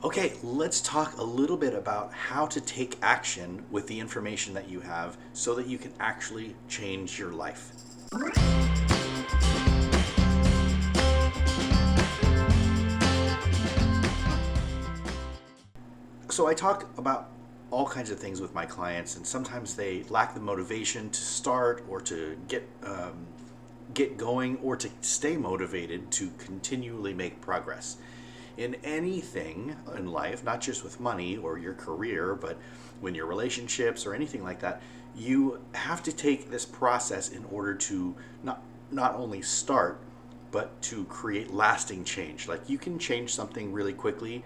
Okay, let's talk a little bit about how to take action with the information that you have so that you can actually change your life. So I talk about all kinds of things with my clients, and sometimes they lack the motivation to start or to get going or to stay motivated to continually make progress in anything in life, not just with money or your career, but when your relationships or anything like that. You have to take this process in order to not only start, but to create lasting change. Like, you can change something really quickly,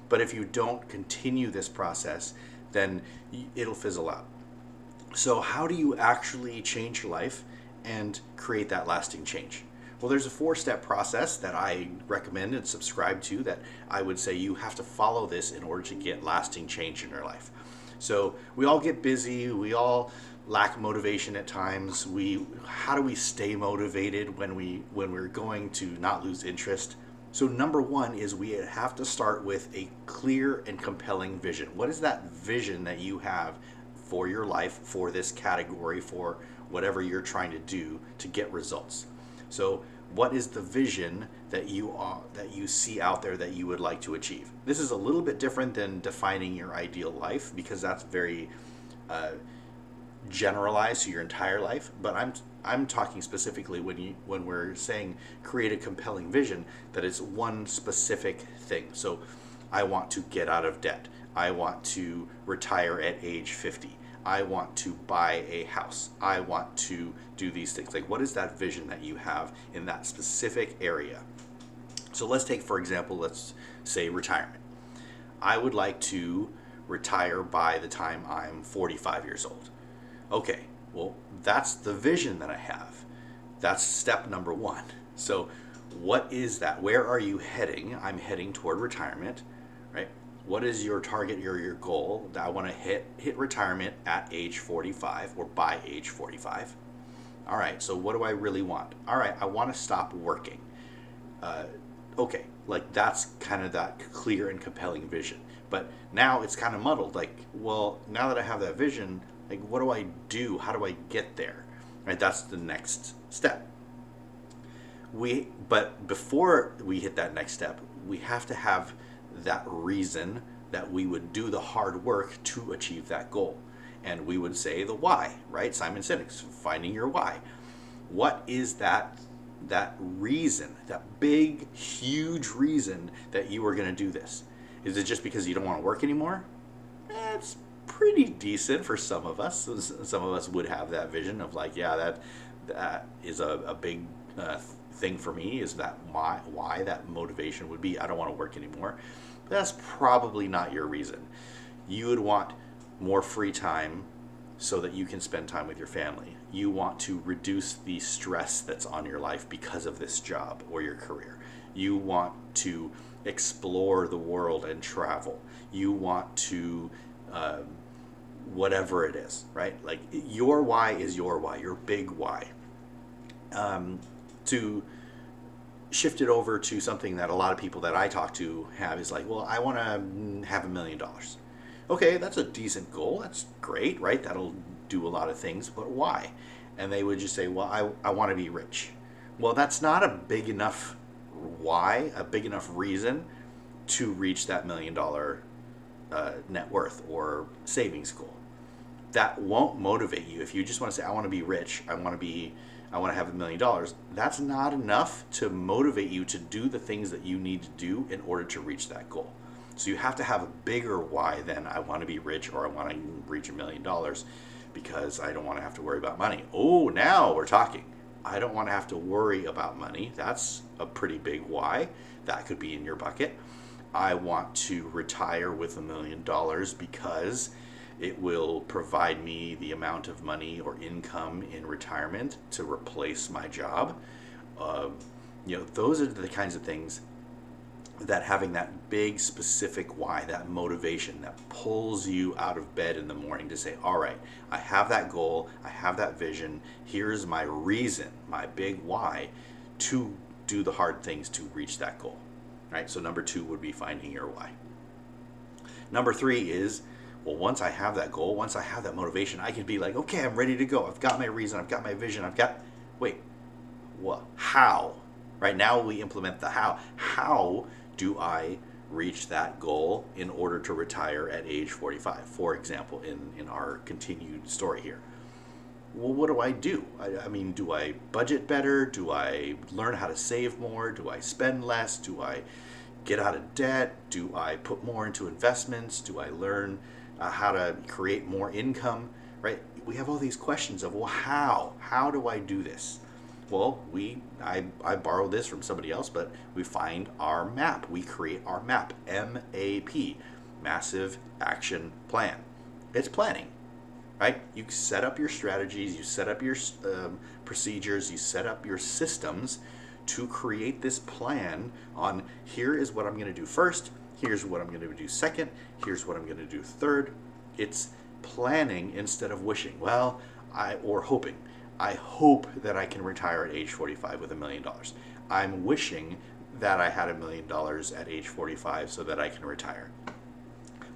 but if you don't continue this process, then it'll fizzle out. So, how do you actually change your life and create that lasting change? Well, there's a 4-step process that I recommend and subscribe to that I would say you have to follow this in order to get lasting change in your life. So, we all get busy, we all lack motivation at times. How do we stay motivated when we're going to not lose interest? So number one is we have to start with a clear and compelling vision. What is that vision that you have for your life, for this category, for whatever you're trying to do to get results? So what is the vision that you see out there that you would like to achieve? This is a little bit different than defining your ideal life, because that's very generalized to your entire life, but I'm talking specifically when we're saying create a compelling vision, that it's one specific thing. So I want to get out of debt. I want to retire at age 50. I want to buy a house. I want to do these things. Like, what is that vision that you have in that specific area? So let's take, for example, let's say retirement. I would like to retire by the time I'm 45 years old. Okay, well, that's the vision that I have. That's step number one. So, what is that? Where are you heading? I'm heading toward retirement, right? What is your target or your goal? I want to hit retirement at age 45 or by age 45. All right, so what do I really want? All right, I want to stop working. Okay, like, that's kind of that clear and compelling vision. But now it's kind of muddled. Like, well, now that I have that vision, like, what do I do? How do I get there? Right, that's the next step. But before we hit that next step, we have to have that reason that we would do the hard work to achieve that goal. And we would say the why, right? Simon Sinek's finding your why. What is that reason, that big, huge reason that you are going to do this? Is it just because you don't want to work anymore? It's pretty decent for some of us. Some of us would have that vision of, like, yeah, that is a big thing for me, is that why that motivation would be, I don't want to work anymore. But that's probably not your reason. You would want more free time so that you can spend time with your family. You want to reduce the stress that's on your life because of this job or your career. You want to explore the world and travel. You want to whatever it is, right? Like, your why is your why, your big why. To shift it over to something that a lot of people that I talk to have is like, well, I want to have $1 million. Okay, that's a decent goal. That's great, right? That'll do a lot of things, but why? And they would just say, well, I want to be rich. Well, that's not a big enough why, a big enough reason to reach that $1 million net worth or savings goal. That won't motivate you. If you just want to say, I want to be rich, I want to have $1 million, that's not enough to motivate you to do the things that you need to do in order to reach that goal. So you have to have a bigger why than I want to be rich or I want to reach $1 million because I don't want to have to worry about money. Oh, now we're talking. I don't want to have to worry about money. That's a pretty big why. That could be in your bucket. I want to retire with $1 million because it will provide me the amount of money or income in retirement to replace my job. Those are the kinds of things that having that big specific why, that motivation that pulls you out of bed in the morning to say, all right, I have that goal, I have that vision, here's my reason, my big why to do the hard things to reach that goal. Right? So number 2 would be finding your why. Number three is, well, once I have that goal, once I have that motivation, I can be like, okay, I'm ready to go. I've got my reason, I've got my vision, wait, what? How? Right now we implement the how. How do I reach that goal in order to retire at age 45, for example, in our continued story here? Well, what do I do? I mean, do I budget better? Do I learn how to save more? Do I spend less? Do I get out of debt? Do I put more into investments? Do I learn how to create more income? Right? We have all these questions of, well, how? How do I do this? Well, I borrow this from somebody else, but we find our map. We create our map, M.A.P, Massive Action Plan. It's planning, right? You set up your strategies, you set up your procedures, you set up your systems to create this plan on, here is what I'm going to do first, here's what I'm going to do second, here's what I'm going to do third. It's planning instead of wishing. Well, or hoping. I hope that I can retire at age 45 with $1 million. I'm wishing that I had $1 million at age 45 so that I can retire.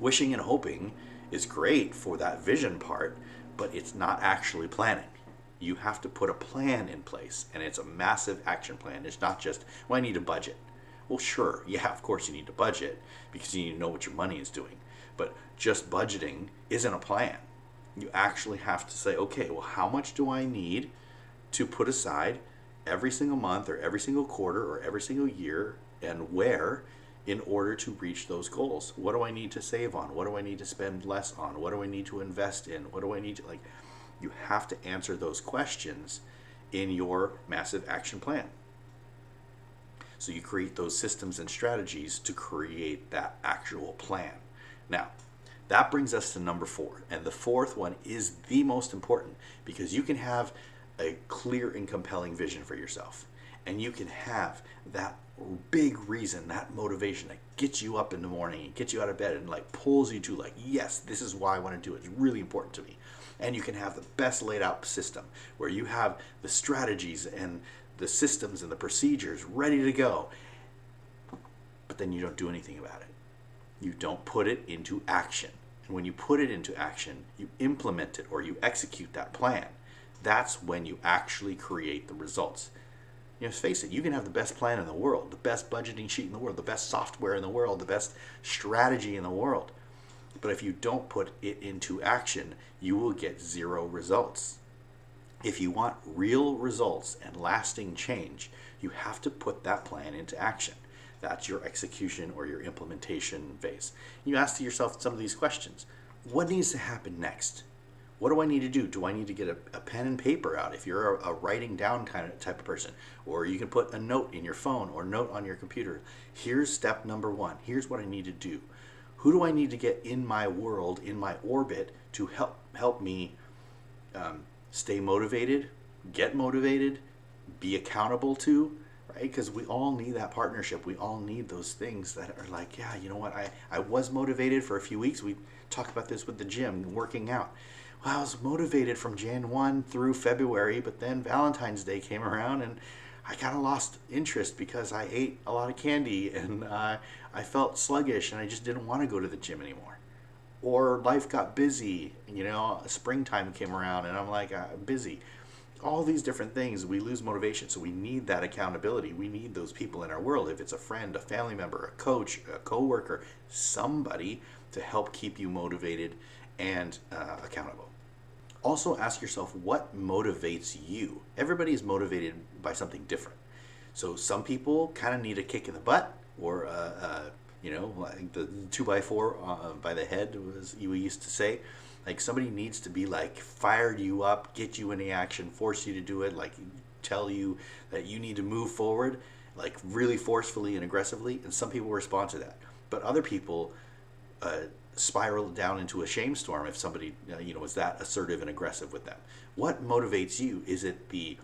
Wishing and hoping is great for that vision part, but it's not actually planning. You have to put a plan in place, and it's a massive action plan. It's not just, well, I need a budget. Well, sure, yeah, of course you need a budget because you need to know what your money is doing. But just budgeting isn't a plan. You actually have to say, okay, well, how much do I need to put aside every single month or every single quarter or every single year, and where, in order to reach those goals? What do I need to save on? What do I need to spend less on? What do I need to invest in? What do I need to, you have to answer those questions in your massive action plan. So you create those systems and strategies to create that actual plan. Now, that brings us to number 4. And the fourth one is the most important, because you can have a clear and compelling vision for yourself. And you can have that big reason, that motivation that gets you up in the morning and gets you out of bed and pulls you to yes, this is why I want to do it. It's really important to me. And you can have the best laid out system where you have the strategies and the systems and the procedures ready to go. But then you don't do anything about it. You don't put it into action. And when you put it into action, you implement it or you execute that plan. That's when you actually create the results. Let's face it, you can have the best plan in the world, the best budgeting sheet in the world, the best software in the world, the best strategy in the world. But if you don't put it into action, you will get 0 results. If you want real results and lasting change, you have to put that plan into action. That's your execution or your implementation phase. You ask yourself some of these questions. What needs to happen next? What do I need to do? Do I need to get a pen and paper out if you're a writing down type of person? Or you can put a note in your phone or note on your computer. Here's step number 1. Here's what I need to do. Who do I need to get in my world, in my orbit, to help me stay motivated, get motivated, be accountable to? Right? Because we all need that partnership. We all need those things that are yeah, you know what? I was motivated for a few weeks. We talk about this with the gym, working out. Well, I was motivated from Jan 1 through February, but then Valentine's Day came around and I kind of lost interest because I ate a lot of candy and I felt sluggish and I just didn't want to go to the gym anymore. Or life got busy, springtime came around and I'm busy. All these different things, we lose motivation. So we need that accountability. We need those people in our world. If it's a friend, a family member, a coach, a coworker, somebody to help keep you motivated and accountable. Also ask yourself, what motivates you? Everybody is motivated by something different. So some people kind of need a kick in the butt, or like the 2x4 by the head, was we used to say. Somebody needs to be fire you up, get you into action, force you to do it, tell you that you need to move forward, really forcefully and aggressively. And some people respond to that, but other people spiral down into a shame storm if somebody is that assertive and aggressive with them. What motivates you? Is it the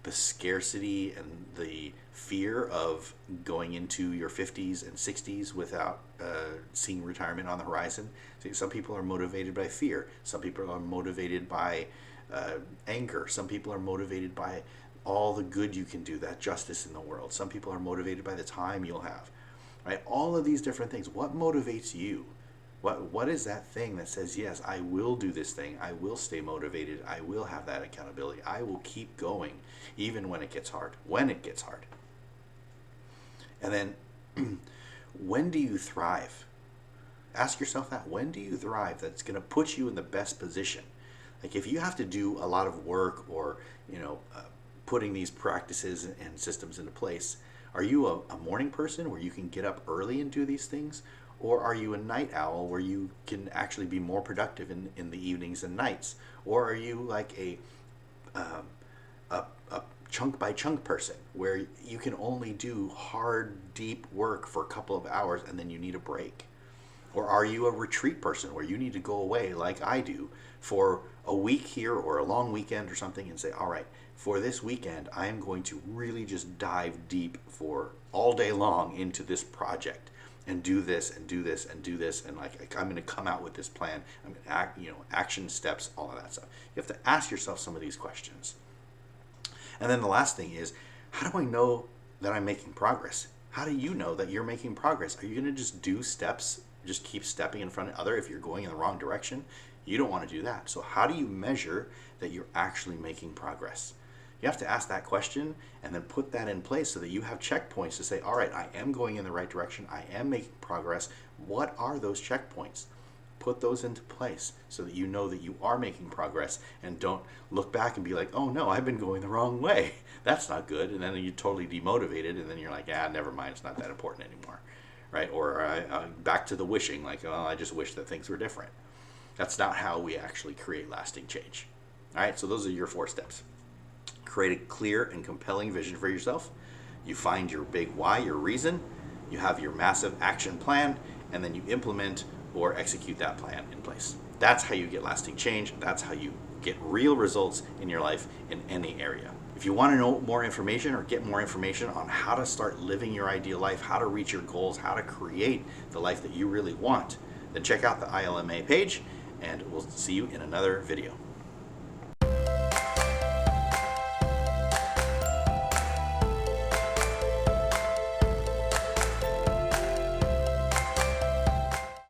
scarcity and the fear of going into your 50s and 60s without seeing retirement on the horizon? See, some people are motivated by fear. Some people are motivated by anger. Some people are motivated by all the good you can do, that justice in the world. Some people are motivated by the time you'll have. Right? All of these different things. What motivates you? What is that thing that says, yes, I will do this thing. I will stay motivated. I will have that accountability. I will keep going even when it gets hard. When it gets hard. And then when do you thrive? Ask yourself that. When do you thrive? That's going to put you in the best position. Like if you have to do a lot of work or, putting these practices and systems into place, are you a morning person where you can get up early and do these things? Or are you a night owl where you can actually be more productive in the evenings and nights? Or are you like a chunk by chunk person where you can only do hard, deep work for a couple of hours and then you need a break? Or are you a retreat person where you need to go away like I do for a week here or a long weekend or something and say, all right, for this weekend, I am going to really just dive deep for all day long into this project and do this and do this and do this. And like, I'm going to come out with this plan. I'm going to act, action steps, all of that stuff. You have to ask yourself some of these questions. And then the last thing is, how do I know that I'm making progress? How do you know that you're making progress? Are you going to just do steps, just keep stepping in front of other if you're going in the wrong direction? You don't want to do that. So how do you measure that you're actually making progress? You have to ask that question and then put that in place so that you have checkpoints to say, all right, I am going in the right direction. I am making progress. What are those checkpoints? Put those into place so that you know that you are making progress and don't look back and be like, oh no, I've been going the wrong way. That's not good. And then you're totally demotivated and then you're like, never mind. It's not that important anymore. Right? Or back to the wishing, like, oh, I just wish that things were different. That's not how we actually create lasting change. All right, so those are your 4 steps. Create a clear and compelling vision for yourself. You find your big why, your reason. You have your massive action plan, and then you implement or execute that plan in place. That's how you get lasting change. That's how you get real results in your life in any area. If you want to know more information or get more information on how to start living your ideal life, how to reach your goals, how to create the life that you really want, then check out the ILMA page, and we'll see you in another video.